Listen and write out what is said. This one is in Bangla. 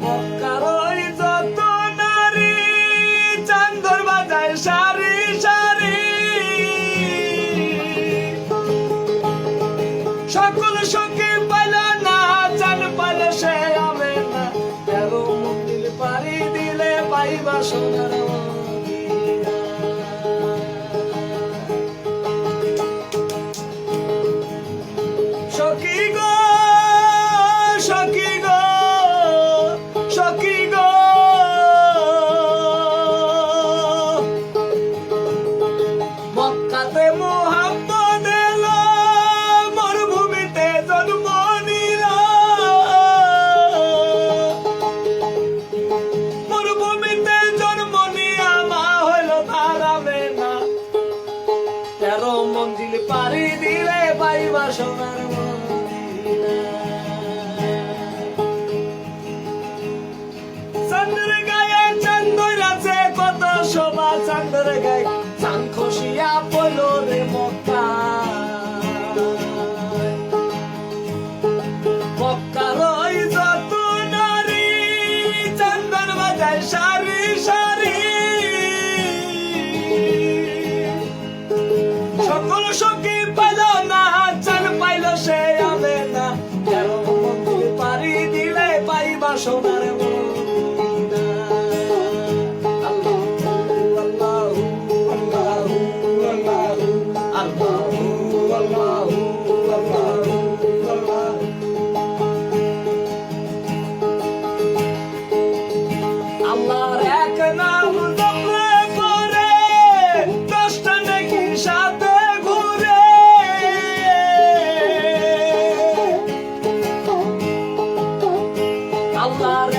মক্কার ওই যত নারী চান্দর বাজায় সারি সারি, সকল সখী পাইল না চান পাইল সে আমেনা, 13 মন্দির পাড়ি দিলে পাইবা সোনার মদিনা। সখী গো সখী গো সখী গো, মক্কাতে মুহাম্মদ এলো, মরুভূমিতে জন্ম নিল, মরুভূমিতে জন্ম নিয়া মা হইল তার আমেনা, 13 মঞ্জিল পাড়ি দিলে পাইবা সোনার মদিনা। চাঁদের গায়ে চাঁদ ধইরাছে কত শোভা, চাঁদের গায়ে চাঁদ খসিয়া পড়ল রে মক্কা, মক্কার ওই যত নারী চাঁদের বাজায় সারি সারি, সকল সখী পাইল না চান পাইল সে আমেনা, 13 মন্দির পাড়ি দিলে পাইবা সোনার মদিনা। আল্লাহু আল্লাহু আল্লাহু আল্লাহু আল্লাহু আল্লাহু আল্লাহু, আল্লাহর এক নাম জপলে পরে 10টা নেকি সাথে ঘুরে, আল্লাহর